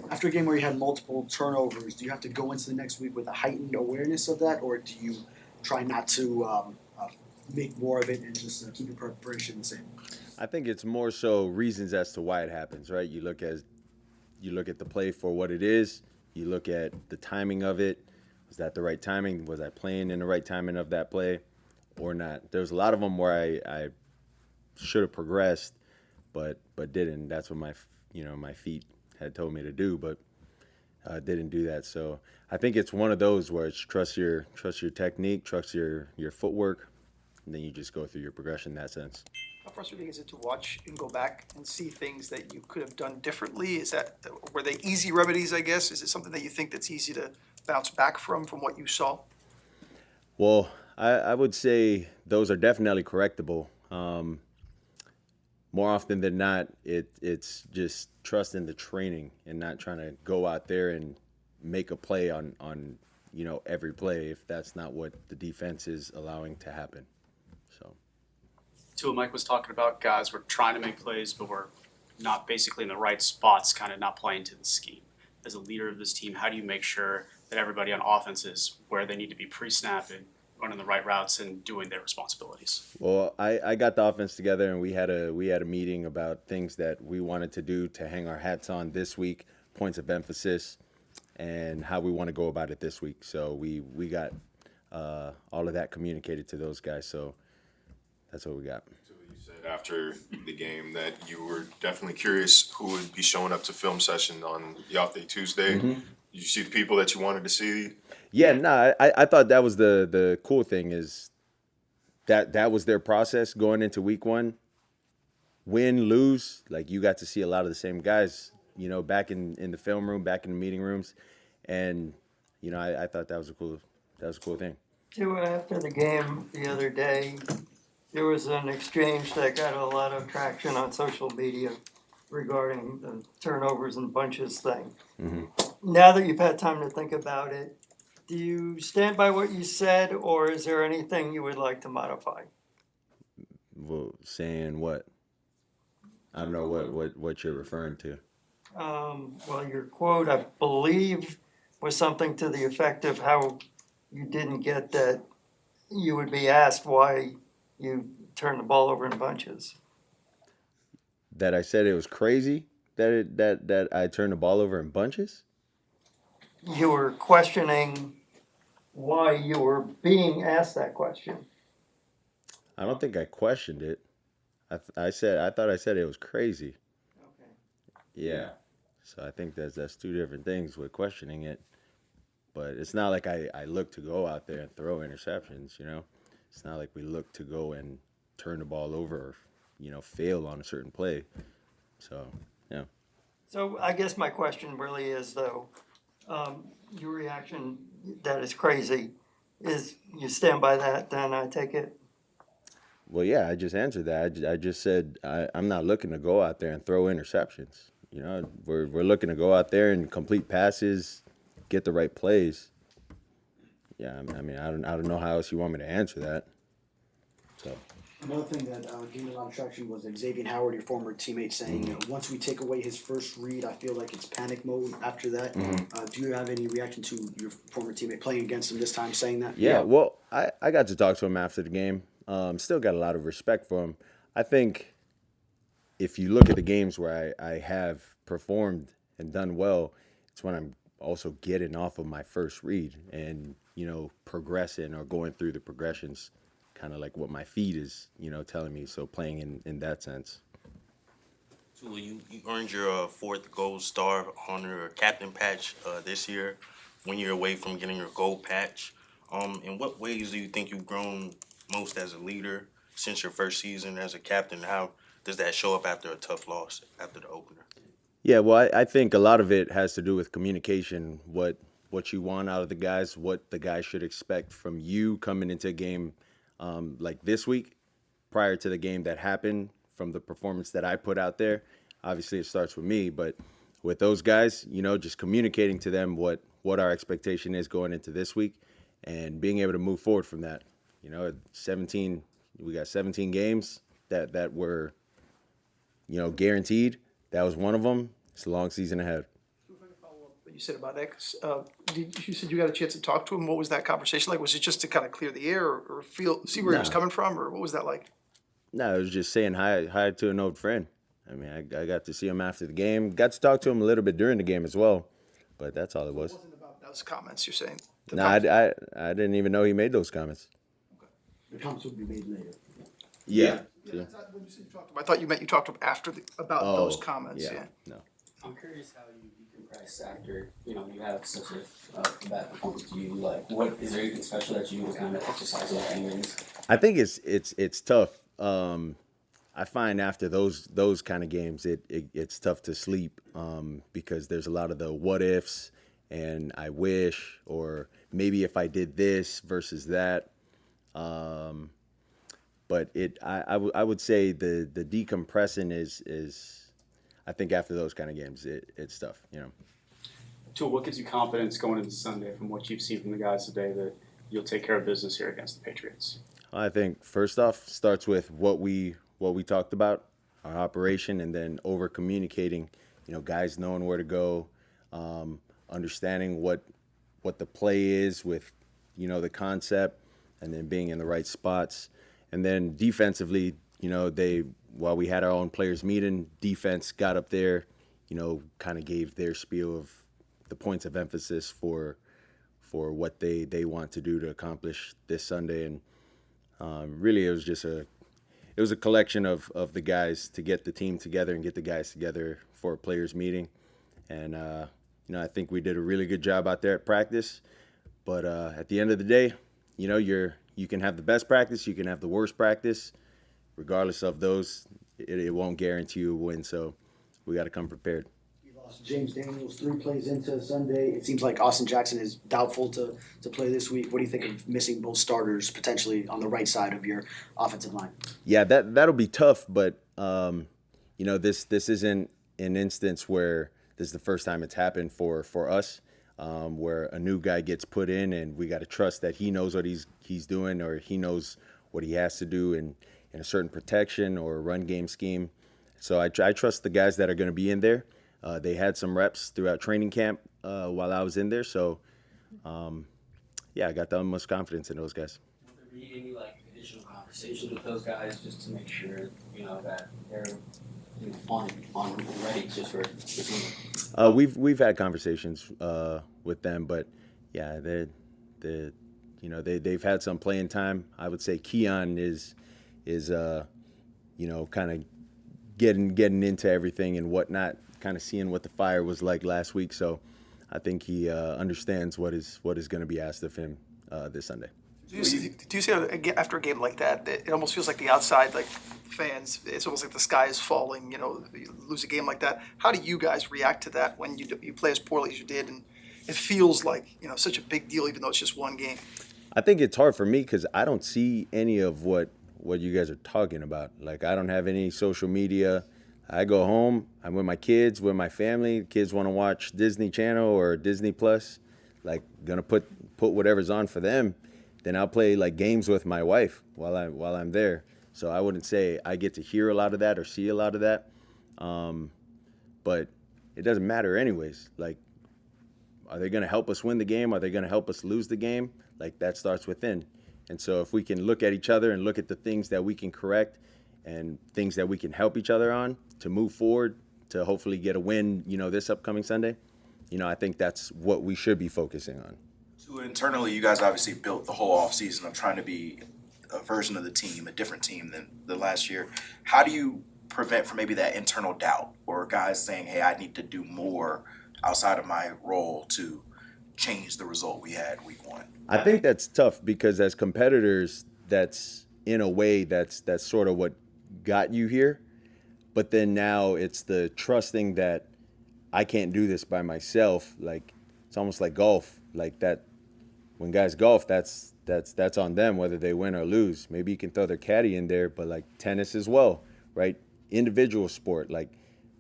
after a game where you had multiple turnovers, do you have to go into the next week with a heightened awareness of that, or do you try not to make more of it and just keep your preparation the same? I think it's more so reasons as to why it happens, right? You look at the play for what it is. You look at the timing of it. Was that the right timing? Was I playing in the right timing of that play or not? There's a lot of them where I should have progressed, but didn't. That's what my feet had told me to do, but didn't do that. So I think it's one of those where it's trust your technique, trust your footwork, and then you just go through your progression in that sense. How frustrating is it to watch and go back and see things that you could have done differently? Were they easy remedies, I guess? Is it something that you think that's easy to bounce back from what you saw? Well, I would say those are definitely correctable. More often than not, it's just trusting the training and not trying to go out there and make a play on every play if that's not what the defense is allowing to happen. So. Tua, Mike was talking about guys were trying to make plays, but were not basically in the right spots, kind of not playing to the scheme. As a leader of this team, how do you make sure that everybody on offense is where they need to be pre-snap and running the right routes and doing their responsibilities? Well, I got the offense together and we had a meeting about things that we wanted to do to hang our hats on this week, points of emphasis, and how we want to go about it this week. So we got all of that communicated to those guys. So that's what we got. So you said after the game that you were definitely curious who would be showing up to film session on the off day Tuesday. Mm-hmm. You see the people that you wanted to see? Yeah, no, I thought that was the cool thing is that was their process going into week one. Win, lose, like you got to see a lot of the same guys, back in the film room, back in the meeting rooms. And, I thought that was a cool thing. Tua, after the game the other day, there was an exchange that got a lot of traction on social media regarding the turnovers and bunches thing. Mm-hmm. Now that you've had time to think about it, do you stand by what you said, or is there anything you would like to modify? Well, saying what? I don't know what you're referring to. Well, your quote, I believe, was something to the effect of how you didn't get that you would be asked why you turned the ball over in bunches. That I said it was crazy that I turned the ball over in bunches? You were questioning why you were being asked that question. I don't think I questioned it. I thought I said it was crazy. Okay. Yeah. So I think that's two different things with questioning it. But it's not like I look to go out there and throw interceptions, It's not like we look to go and turn the ball over or, fail on a certain play. So, yeah. So I guess my question really is, though, your reaction that is crazy, is you stand by that, then I take it? Well, yeah, I just answered that. I just said I'm not looking to go out there and throw interceptions. We're looking to go out there and complete passes, get the right plays. Yeah, I mean, I don't know how else you want me to answer that. So. Another thing that gained a lot of traction was Xavier Howard, your former teammate, saying, once we take away his first read, I feel like it's panic mode after that. Mm-hmm. Do you have any reaction to your former teammate playing against him this time saying that? Yeah, well, I got to talk to him after the game. Still got a lot of respect for him. I think if you look at the games where I have performed and done well, it's when I'm also getting off of my first read and, progressing or going through the progressions. Kind of like what my feed is, telling me. So playing in that sense. Tua, you earned your fourth gold star on your captain patch this year, 1 year away from getting your gold patch. In what ways do you think you've grown most as a leader since your first season as a captain? How does that show up after a tough loss, after the opener? Yeah, well, I think a lot of it has to do with communication, what you want out of the guys, what the guys should expect from you coming into a game like this week, prior to the game that happened, from the performance that I put out there. Obviously, it starts with me, but with those guys, just communicating to them what our expectation is going into this week and being able to move forward from that. We got 17 games that were, guaranteed. That was one of them. it's a long season ahead. What you said about X, you said you got a chance to talk to him. What was that conversation like? Was it just to kind of clear the air or see where he was No. coming from, or what was that like? No, it was just saying hi to an old friend. I mean, I got to see him after the game. Got to talk to him a little bit during the game as well, but that's all it was. It wasn't about those comments you're saying? No, I didn't even know he made those comments. The comments will be made later. Yeah. Yeah, that's not what you said you talked about. I thought you meant you talked about those comments, yeah. No. I'm curious how you decompress after, you have such a bad performance. Do you what is there anything special that you do to kind of exercise those demons? I think it's tough. I find after those kind of games, it's tough to sleep because there's a lot of the what ifs and I wish, or maybe if I did this versus that. But I would say the decompressing is I think after those kind of games it's tough. Tua, what gives you confidence going into Sunday from what you've seen from the guys today that you'll take care of business here against the Patriots? I think first off starts with what we talked about, our operation, and then over communicating. Guys knowing where to go, understanding what the play is with the concept, and then being in the right spots. And then defensively, while we had our own players meeting, defense got up there, kind of gave their spiel of the points of emphasis for what they want to do to accomplish this Sunday. And really, it was just a collection of the guys to get the team together and get the guys together for a players meeting. And I think we did a really good job out there at practice. But at the end of the day, you can have the best practice, you can have the worst practice. Regardless of those, it won't guarantee you a win. So we got to come prepared. You lost James Daniels 3 plays into Sunday. It seems like Austin Jackson is doubtful to play this week. What do you think of missing both starters potentially on the right side of your offensive line? Yeah, that'll be tough. But this isn't an instance where this is the first time it's happened for us. Where a new guy gets put in and we got to trust that he knows what he's doing, or he knows what he has to do in a certain protection or run game scheme. So I trust the guys that are going to be in there. They had some reps throughout training camp while I was in there. So, I got the utmost confidence in those guys. Will there be any additional conversations with those guys just to make sure that they're on ready just for the team? We've had conversations with them, but yeah, they've had some playing time. I would say Keon is kind of getting into everything and whatnot, kind of seeing what the fire was like last week. So I think he understands what is going to be asked of him this Sunday. Do you see after a game like that, it almost feels like the outside fans, it's almost like the sky is falling, you lose a game like that. How do you guys react to that when you play as poorly as you did, and it feels like, such a big deal even though it's just one game? I think it's hard for me because I don't see any of what you guys are talking about. I don't have any social media. I go home, I'm with my kids, with my family. Kids want to watch Disney Channel or Disney Plus, gonna put whatever's on for them. Then I'll play games with my wife while I'm there. So I wouldn't say I get to hear a lot of that or see a lot of that. But it doesn't matter anyways. Are they going to help us win the game? Are they going to help us lose the game? That starts within. And so if we can look at each other and look at the things that we can correct and things that we can help each other on to move forward, to hopefully get a win, this upcoming Sunday, I think that's what we should be focusing on. So internally, you guys obviously built the whole offseason of trying to be a version of the team, a different team than the last year. How do you prevent from maybe that internal doubt or guys saying, hey, I need to do more outside of my role to change the result we had week 1? I think that's tough because as competitors, that's in a way that's sort of what got you here. But then now it's the trusting that I can't do this by myself. It's almost like golf. That when guys golf, that's on them whether they win or lose. Maybe you can throw their caddy in there, but tennis as well, right? Individual sport,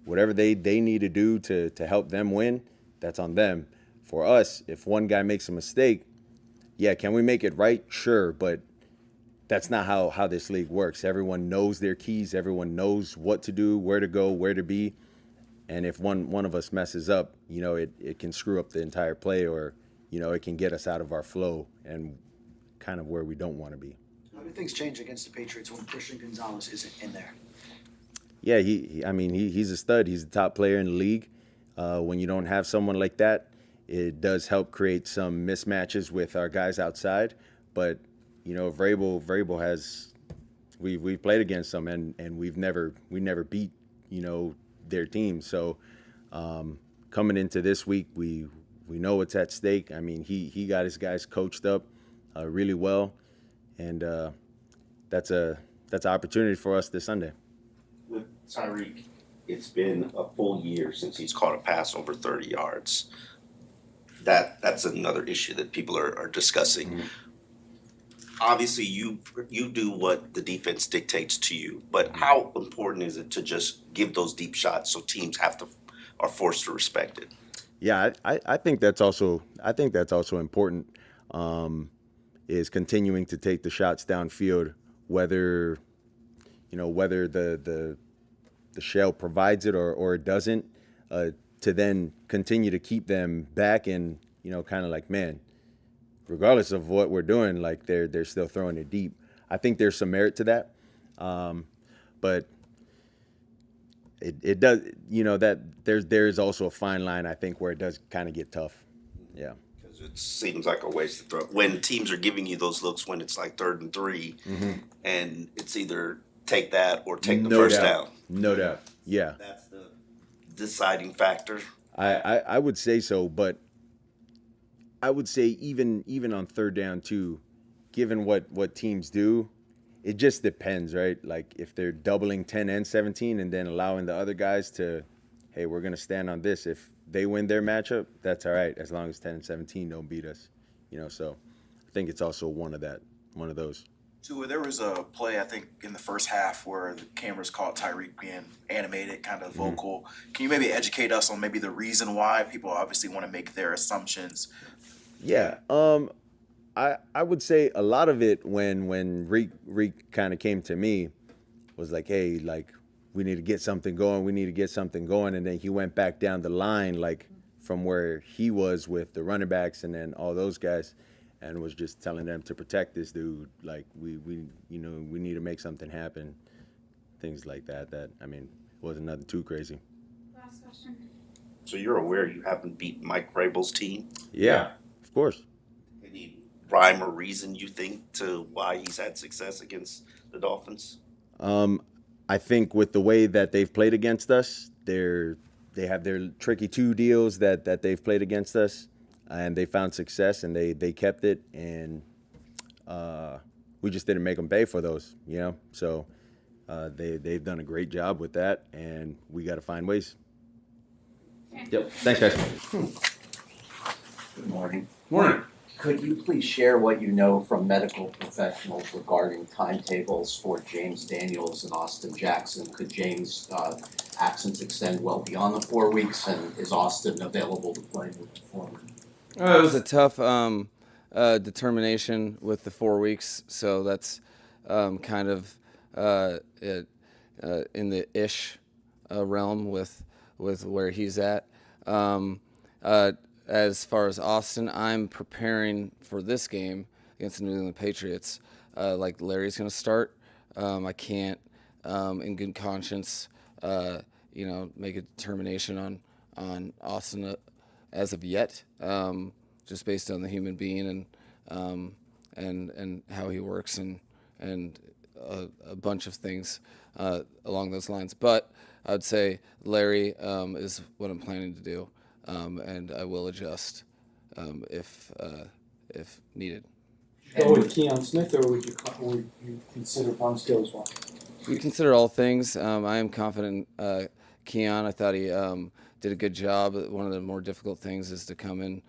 whatever they need to do to help them win, that's on them. For us, if one guy makes a mistake, yeah, can we make it right? Sure, but that's not how this league works. Everyone knows their keys. Everyone knows what to do, where to go, where to be. And if one of us messes up, it can screw up the entire play, or, it can get us out of our flow and kind of where we don't want to be. How do things change against the Patriots when Christian Gonzalez isn't in there? Yeah, he's a stud. He's the top player in the league. When you don't have someone like that, it does help create some mismatches with our guys outside. But, Vrabel has, we've played against them, and we never beat, their team. So coming into this week, we know what's at stake. I mean, he got his guys coached up really well, and that's an opportunity for us this Sunday. With Tyreek, it's been a full year since he's caught a pass over 30 yards. That's another issue that people are discussing. Mm-hmm. Obviously, you do what the defense dictates to you, but how important is it to just give those deep shots so teams are forced to respect it? Yeah, I think that's also important. Is continuing to take the shots downfield, whether the shell provides it or it doesn't, to then continue to keep them back and, kind of like, man, regardless of what we're doing, like they're still throwing it deep. I think there's some merit to that. But it does, that there's also a fine line, I think, where it does kind of get tough. Yeah. Because it seems like a waste to throw. When teams are giving you those looks when it's like 3rd and 3, mm-hmm. and it's either take that or take the first down. No doubt. Yeah. That's the deciding factor. I would say so, but I would say even on 3rd down too, given what teams do, it just depends, right? Like if they're doubling 10 and 17 and then allowing the other guys to, hey, we're going to stand on this. If they win their matchup, that's all right, as long as 10 and 17 don't beat us. So I think it's also one of those. Tua, there was a play, I think, in the first half where the cameras caught Tyreek being animated, kind of vocal. Mm-hmm. Can you maybe educate us on maybe the reason why? People obviously want to make their assumptions. Yeah. I would say a lot of it when Reek kind of came to me was like, hey, like, we need to get something going. And then he went back down the line, like from where he was with the running backs and then all those guys, and was just telling them to protect this dude. Like we need to make something happen. Things like that. That, I mean, wasn't nothing too crazy. Last question. So you're aware you haven't beat Mike Vrabel's team? Yeah, of course. Any rhyme or reason you think to why he's had success against the Dolphins? I think with the way that they've played against us, they have their tricky 2 deals that they've played against us, and they found success and they kept it, and we just didn't make them pay for those, So they've done a great job with that, and we got to find ways. Yep. Thanks, guys. Good morning. Morning. Could you please share what you know from medical professionals regarding timetables for James Daniels and Austin Jackson? Could James' absence extend well beyond the 4 weeks, and is Austin available to play moving forward? It was a tough determination with the 4 weeks, so that's kind of in the ish realm with where he's at. As far as Austin, I'm preparing for this game against the New England Patriots. Like Larry's going to start. I can't, in good conscience, make a determination on Austin as of yet, just based on the human being and how he works and a bunch of things along those lines. But I'd say Larry is what I'm planning to do. And I will adjust if needed. Go with Keon Smith, or would you consider Barnstable as well? We consider all things. I am confident Keon. I thought he did a good job. One of the more difficult things is to come in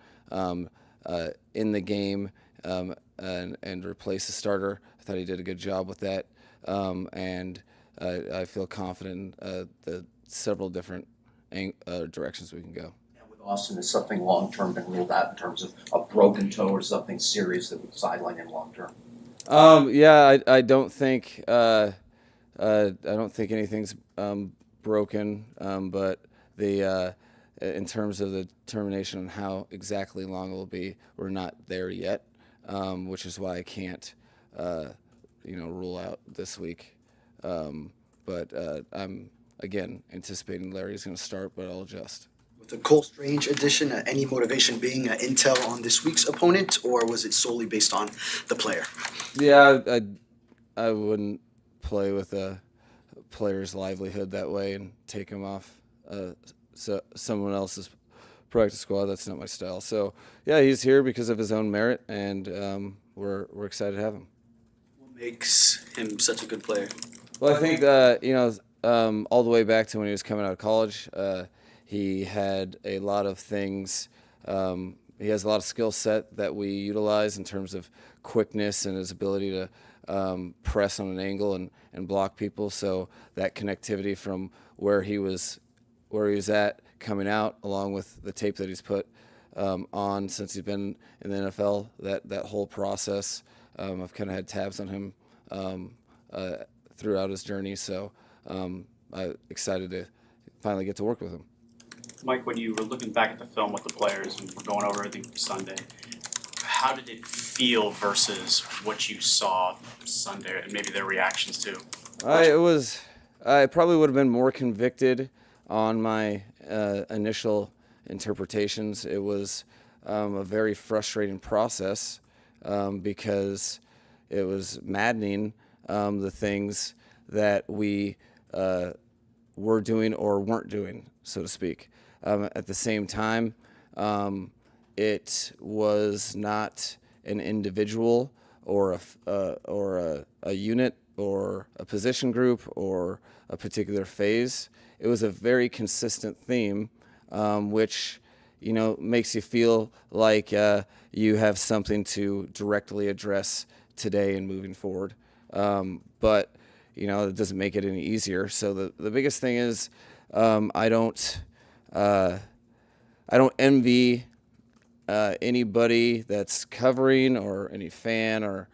the game and replace the starter. I thought he did a good job with that, and I feel confident in the several different directions we can go. Austin, has something long-term been ruled out in terms of a broken toe or something serious that would sideline him long-term? I don't think anything's broken, but in terms of the determination on how exactly long it will be, we're not there yet, which is why I can't, rule out this week. But I'm, again, anticipating Larry's going to start, but I'll adjust. With the Cole Strange addition, any motivation being intel on this week's opponent, or was it solely based on the player? Yeah, I wouldn't play with a player's livelihood that way and take him off someone else's practice squad. That's not my style. So yeah, he's here because of his own merit, and we're excited to have him. What makes him such a good player? Well, I think all the way back to when he was coming out of college, he had a lot of things. He has a lot of skill set that we utilize in terms of quickness and his ability to press on an angle and block people. So that connectivity from where he was at coming out, along with the tape that he's put on since he's been in the NFL, that whole process, I've kind of had tabs on him throughout his journey. So I'm excited to finally get to work with him. Mike, when you were looking back at the film with the players and we're going over everything from Sunday, how did it feel versus what you saw Sunday and maybe their reactions to? I probably would have been more convicted on my initial interpretations. It was a very frustrating process because it was maddening, the things that we were doing or weren't doing, so to speak. At the same time, it was not an individual or a unit or a position group or a particular phase. It was a very consistent theme, which makes you feel like you have something to directly address today and moving forward. But it doesn't make it any easier. So the biggest thing is I don't envy anybody that's covering or any fan or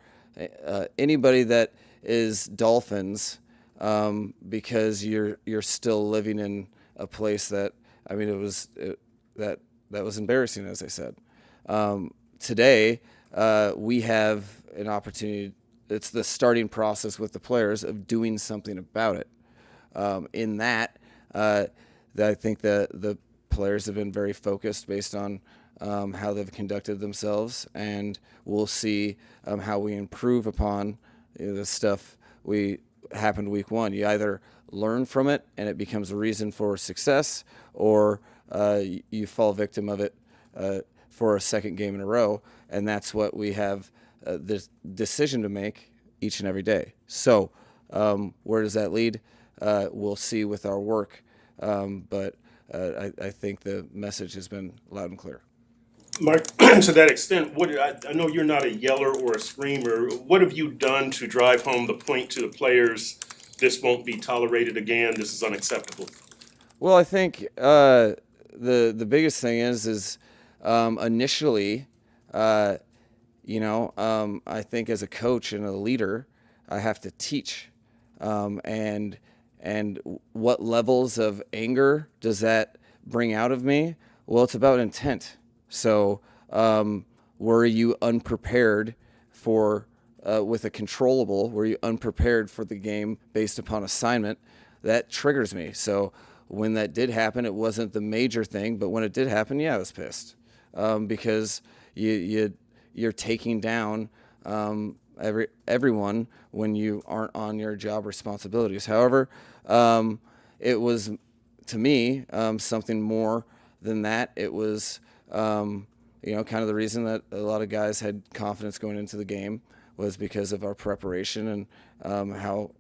anybody that is Dolphins because you're still living in a place that that was embarrassing, as I said. Today we have an opportunity. It's the starting process with the players of doing something about it. In that I think the players have been very focused based on how they've conducted themselves, and we'll see how we improve upon the stuff we happened week one. You either learn from it and it becomes a reason for success, or you fall victim of it for a second game in a row, and that's what we have the decision to make each and every day. So where does that lead? We'll see with our work, but I think the message has been loud and clear. Mark, to that extent, I know you're not a yeller or a screamer. What have you done to drive home the point to the players, this won't be tolerated again, this is unacceptable? Well, I think the biggest thing is initially, I think as a coach and a leader, I have to teach, and what levels of anger does that bring out of me? Well, it's about intent. So were you unprepared for, with a controllable, were you unprepared for the game based upon assignment? That triggers me. So when that did happen, it wasn't the major thing, but when it did happen, yeah, I was pissed because you're taking down everyone when you aren't on your job responsibilities. However, it was, to me, something more than that. It was kind of the reason that a lot of guys had confidence going into the game was because of our preparation and how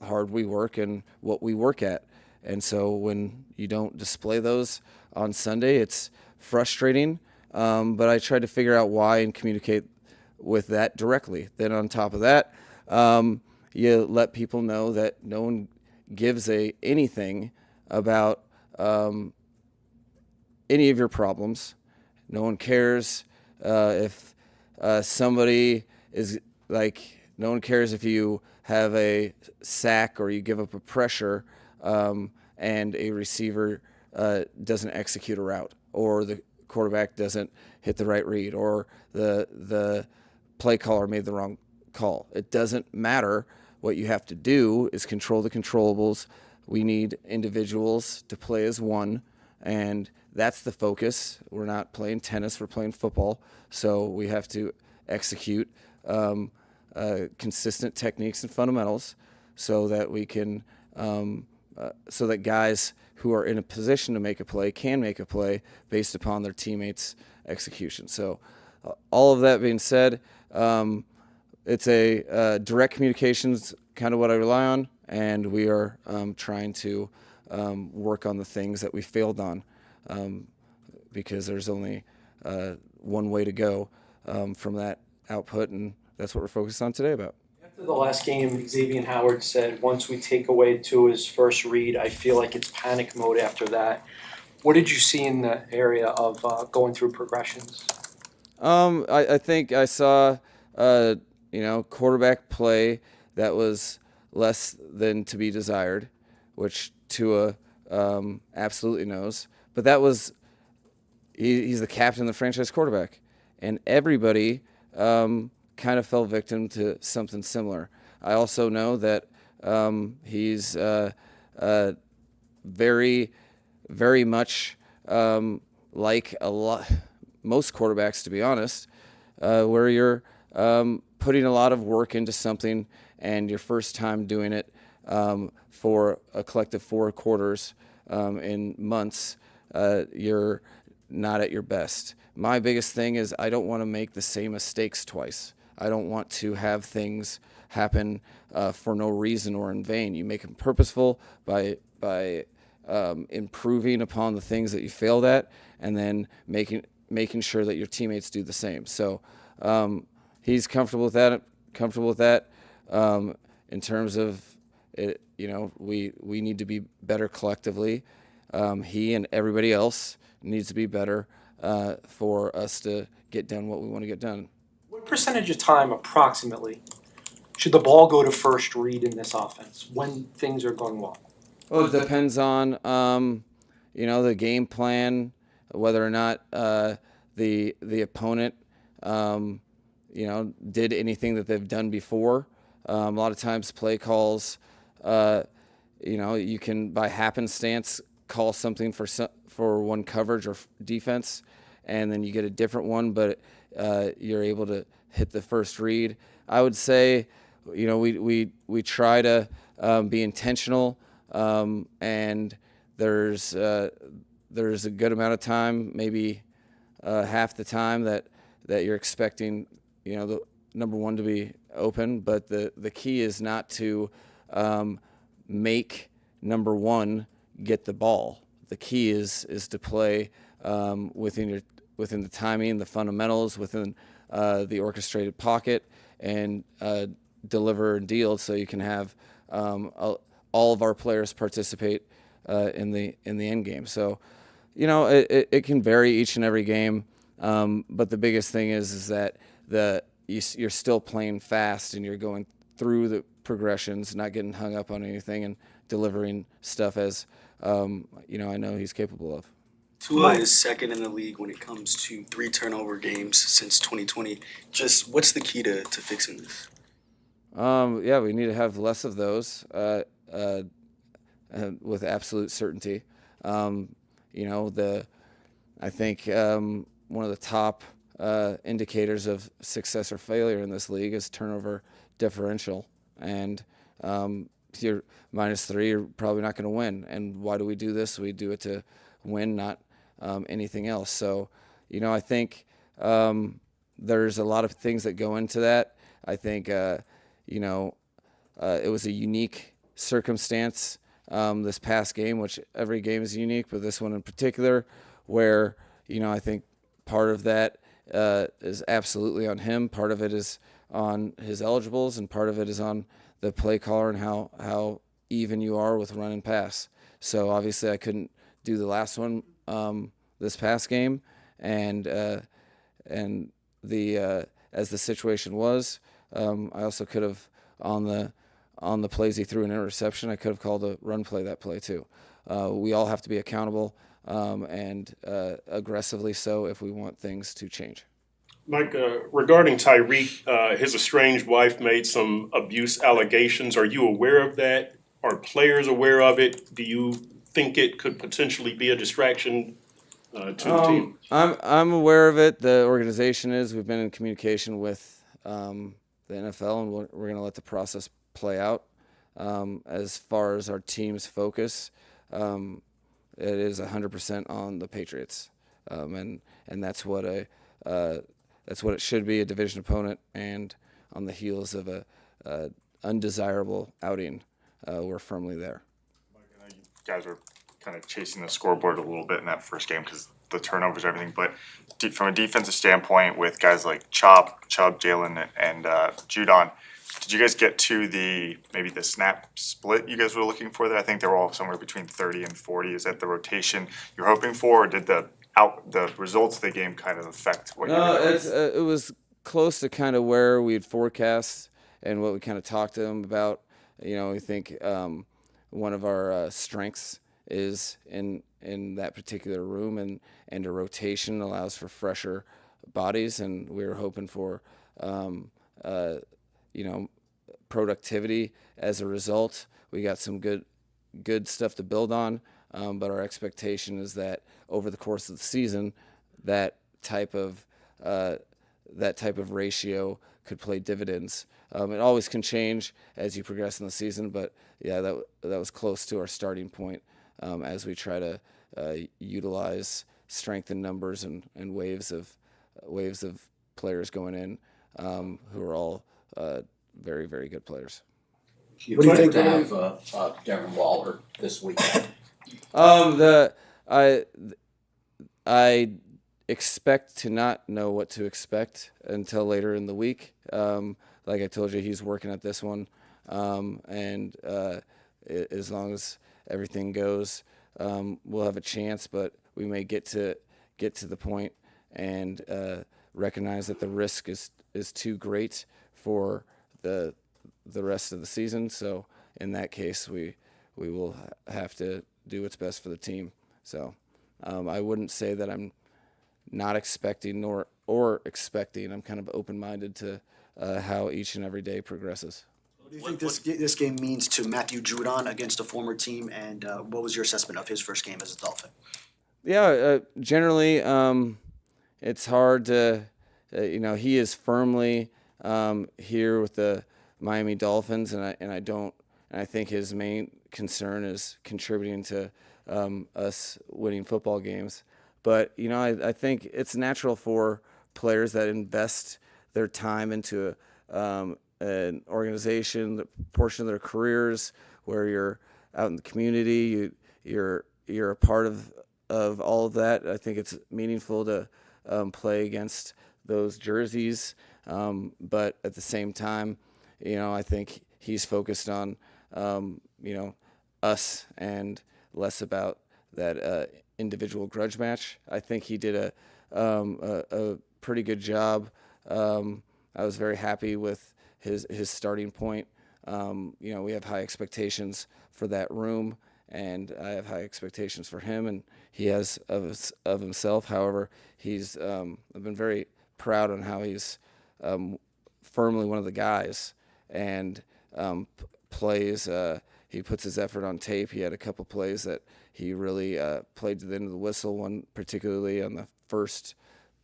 hard we work and what we work at. And so when you don't display those on Sunday, it's frustrating. But I tried to figure out why and communicate with that directly. Then on top of that, you let people know that no one gives anything about any of your problems. No one cares if somebody is no one cares if you have a sack or you give up a pressure and a receiver doesn't execute a route, or the quarterback doesn't hit the right read, or the play caller made the wrong call. It doesn't matter. What you have to do is control the controllables. We need individuals to play as one, and that's the focus. We're not playing tennis, we're playing football, so we have to execute consistent techniques and fundamentals so that we can so that guys who are in a position to make a play can make a play based upon their teammates' execution. So all of that being said, it's a direct communications kind of what I rely on, and we are trying to work on the things that we failed on, because there's only one way to go from that output, and that's what we're focused on today about. After the last game, Xavier Howard said, once we take away Tua's first read, I feel like it's panic mode after that. What did you see in the area of going through progressions? I think I saw, quarterback play that was less than to be desired, which Tua absolutely knows. But that was, he's the captain of the franchise quarterback. And everybody kind of fell victim to something similar. I also know that he's very, very much like most quarterbacks, to be honest, where you're putting a lot of work into something, and your first time doing it for a collective 4 quarters in months, you're not at your best. My biggest thing is I don't want to make the same mistakes twice. I don't want to have things happen for no reason or in vain. You make them purposeful by improving upon the things that you failed at, and then making sure that your teammates do the same. So he's comfortable with that. In terms of it, we need to be better collectively. He and everybody else needs to be better for us to get done what we want to get done. What percentage of time, approximately, should the ball go to first read in this offense when things are going well? Well, it depends on, the game plan, whether or not the opponent, did anything that they've done before. A lot of times play calls, you can, by happenstance, call something for one coverage or defense, and then you get a different one, but you're able to hit the first read. I would say, we try to be intentional, and there's a good amount of time, maybe half the time that you're expecting, the number one to be open, but the key is not to make number one get the ball. The key is to play within the timing, the fundamentals, within the orchestrated pocket, and deliver and deal, so you can have all of our players participate in the end game. So, it can vary each and every game, but the biggest thing is that you're still playing fast, and you're going through the progressions, not getting hung up on anything, and delivering stuff as I know he's capable of. Tua is second in the league when it comes to 3 turnover games since 2020. Just what's the key to fixing this? We need to have less of those with absolute certainty. I think one of the top indicators of success or failure in this league is turnover differential. And if you're -3, you're probably not going to win. And why do we do this? We do it to win, not anything else. So, I think there's a lot of things that go into that. I think, it was a unique circumstance this past game, which every game is unique, but this one in particular, where, I think part of that is absolutely on him. Part of it is on his eligibles, and part of it is on the play caller and how even you are with run and pass. So obviously I couldn't do the last one this past game, and as the situation was, I also could have on the plays he threw an interception, I could have called a run play that play too. we all have to be accountable and aggressively so if we want things to change. Mike, regarding Tyreek, his estranged wife made some abuse allegations. Are you aware of that? Are players aware of it? Do you think it could potentially be a distraction to the team? I'm aware of it. The organization is. We've been in communication with the NFL, and we're going to let the process play out. As far as our team's focus, it is 100% on the Patriots, and that's what it should be, a division opponent, and on the heels of a undesirable outing, we're firmly there. You guys are kind of chasing the scoreboard a little bit in that first game because the turnovers, everything. But from a defensive standpoint, with guys like Chubb, Jalen, and Judon, did you guys get to maybe the snap split you guys were looking for there? I think they were all somewhere between 30 and 40. Is that the rotation you're hoping for, or did the results of the game kind of affect what you were doing? It was close to kind of where we'd forecast and what we kind of talked to them about. We think one of our strengths is in that particular room, and a rotation allows for fresher bodies, and we were hoping for productivity as a result. We got some good stuff to build on, but our expectation is that over the course of the season, that type of ratio could play dividends. It always can change as you progress in the season, but yeah, that was close to our starting point as we try to utilize strength in numbers and waves of players going in who are all very, very good players. What do you think to have Darren Waller this weekend? I expect to not know what to expect until later in the week. Like I told you, he's working at this one, and as long as everything goes, we'll have a chance. But we may get to the point and recognize that the risk is too great for the rest of the season. So in that case, we will have to do what's best for the team. So I wouldn't say that I'm not expecting or expecting. I'm kind of open-minded to how each and every day progresses. What do you think this game means to Matthew Judon against a former team, and what was your assessment of his first game as a Dolphin? Yeah, generally, it's hard to, he is firmly here with the Miami Dolphins, and I think his main concern is contributing to us winning football games. But I think it's natural for players that invest their time into an organization, the portion of their careers where you're out in the community, you're a part of all of that. I think it's meaningful to play against those jerseys, but at the same time, I think he's focused on us and less about that individual grudge match. I think he did a pretty good job. I was very happy with his starting point. We have high expectations for that room, and I have high expectations for him, and he has of himself. However, I've been very proud on how he's firmly one of the guys and plays. He puts his effort on tape. He had a couple plays that he really played to the end of the whistle, one particularly on the first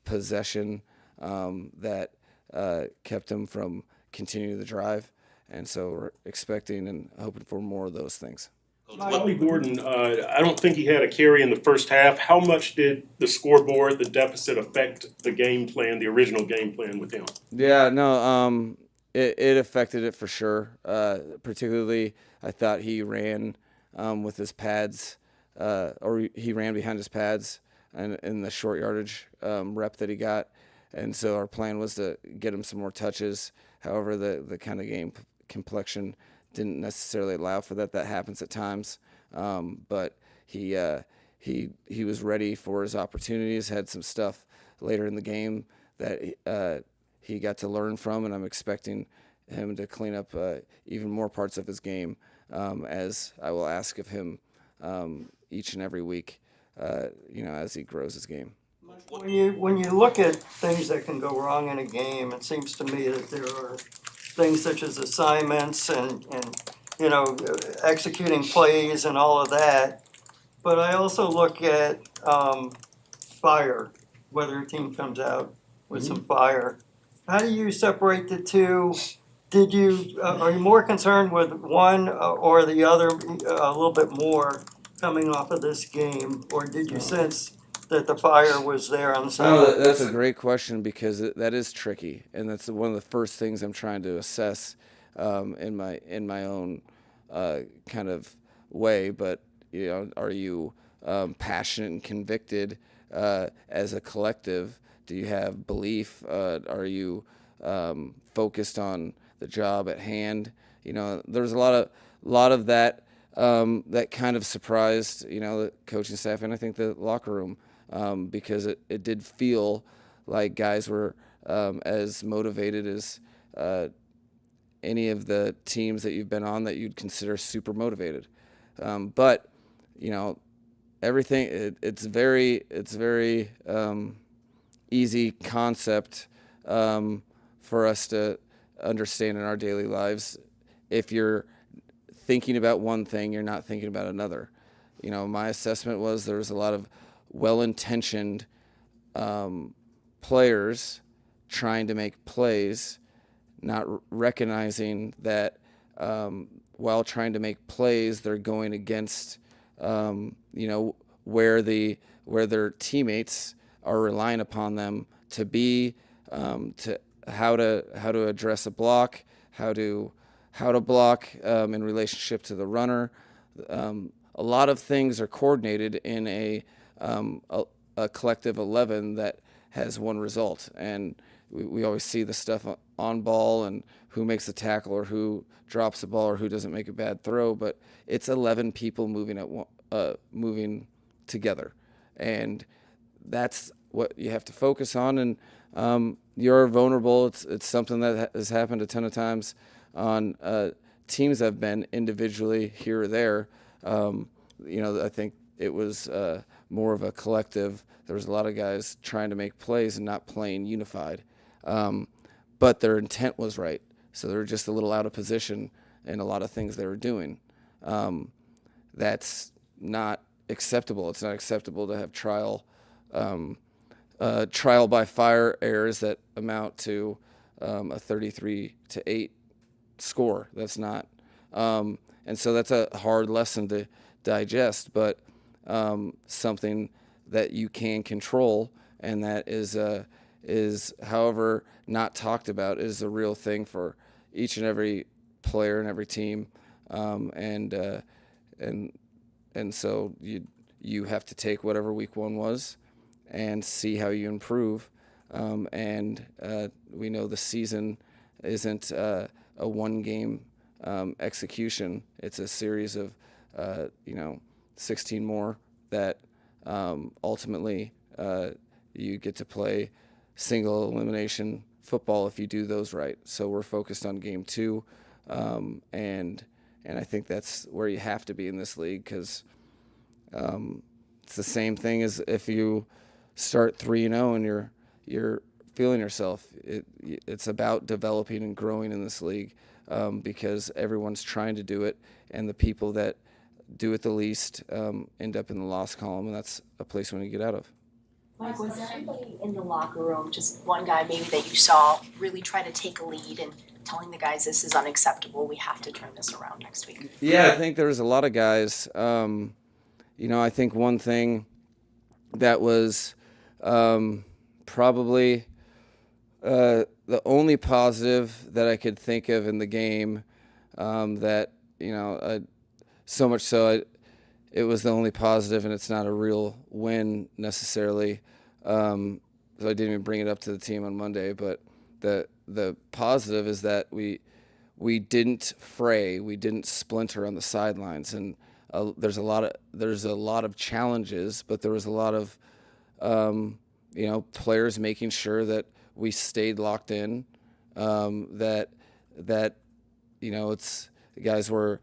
possession that kept him from continuing the drive. And so we're expecting and hoping for more of those things. Ollie Gordon, I don't think he had a carry in the first half. How much did the scoreboard, the deficit, affect the game plan, the original game plan with him? Yeah, no, it affected it for sure. Particularly, I thought he ran with his pads, or he ran behind his pads and in the short yardage rep that he got. And so our plan was to get him some more touches. However, the kind of game complexion didn't necessarily allow for that. That happens at times. But he was ready for his opportunities, had some stuff later in the game that he got to learn from, and I'm expecting him to clean up even more parts of his game as I will ask of him each and every week, as he grows his game. When you look at things that can go wrong in a game, it seems to me that there are things such as assignments and executing plays and all of that. But I also look at fire, whether a team comes out with some fire. How do you separate the two? Are you more concerned with one or the other a little bit more coming off of this game, or did you sense that the fire was there on the side? No, that's a great question because that is tricky, and that's one of the first things I'm trying to assess in my own kind of way. But are you passionate and convicted as a collective? Do you have belief? Are you focused on the job at hand? There's a lot of that that kind of surprised the coaching staff and I think the locker room because it did feel like guys were as motivated as any of the teams that you've been on that you'd consider super motivated. But everything it's very easy concept for us to understand in our daily lives. If you're thinking about one thing, you're not thinking about another. My assessment was there was a lot of well-intentioned players trying to make plays, not recognizing that while trying to make plays, they're going against where their teammates are relying upon them to be, to how to address a block, how to block in relationship to the runner. A lot of things are coordinated in a collective 11 that has one result, and we always see the stuff on ball and who makes the tackle or who drops the ball or who doesn't make a bad throw, but it's 11 people moving together, and that's what you have to focus on. And you're vulnerable. It's something that has happened a ton of times on teams that have been individually here or there. I think it was more of a collective. There was a lot of guys trying to make plays and not playing unified, but their intent was right. So they were just a little out of position in a lot of things they were doing. That's not acceptable. It's not acceptable to have trial by fire errors that amount to a 33-8 score. That's not, and so that's a hard lesson to digest, but something that you can control, and that is however not talked about is a real thing for each and every player and every team, and so you have to take whatever week one was and see how you improve, and we know the season isn't a one game execution. It's a series of 16 more that ultimately you get to play single elimination football if you do those right. So we're focused on game 2, and I think that's where you have to be in this league, because it's the same thing as if you start 3-0 and you're feeling yourself. It's about developing and growing in this league, because everyone's trying to do it, and the people that do it the least end up in the loss column, and that's a place we want to get out of. Mike, was there anybody in the locker room, just one guy maybe that you saw really try to take a lead and telling the guys this is unacceptable, we have to turn this around next week? Yeah, I think there was a lot of guys. I think one thing that was probably the only positive that I could think of in the game, that so much so it was the only positive, and it's not a real win necessarily. So I didn't even bring it up to the team on Monday, but the positive is that we didn't fray, we didn't splinter on the sidelines, and there's a lot of challenges, but there was a lot of players making sure that we stayed locked in, that it's guys were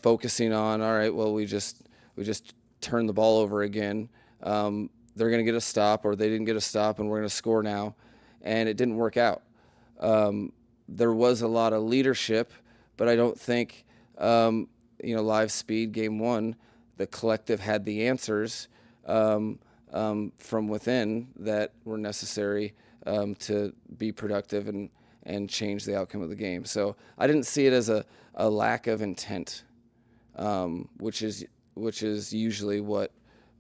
focusing on, all right, well, we just we just turned the ball over again. They're going to get a stop, or they didn't get a stop, and we're going to score now. And it didn't work out. There was a lot of leadership, but I don't think, live speed game one, the collective had the answers from within that were necessary to be productive and change the outcome of the game. So I didn't see it as a lack of intent, which is usually what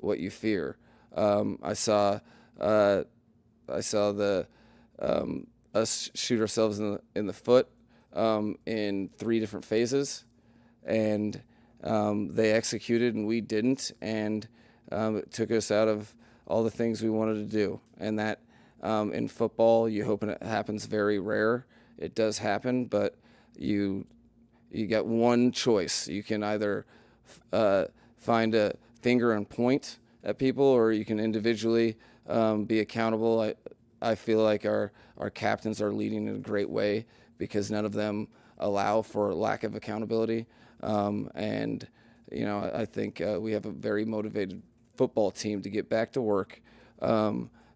you fear. I saw the us shoot ourselves in the foot in 3 different phases, and they executed and we didn't, and it took us out of all the things we wanted to do. And that in football, you hope it happens very rare. It does happen, but you got one choice. You can either find a finger and point at people, or you can individually be accountable. I feel like our captains are leading in a great way because none of them allow for lack of accountability. And I think we have a very motivated football team to get back to work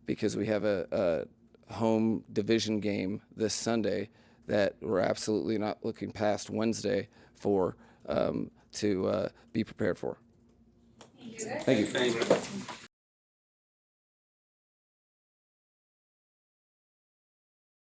because we have a home division game this Sunday that we're absolutely not looking past Wednesday for to be prepared for. Thank you.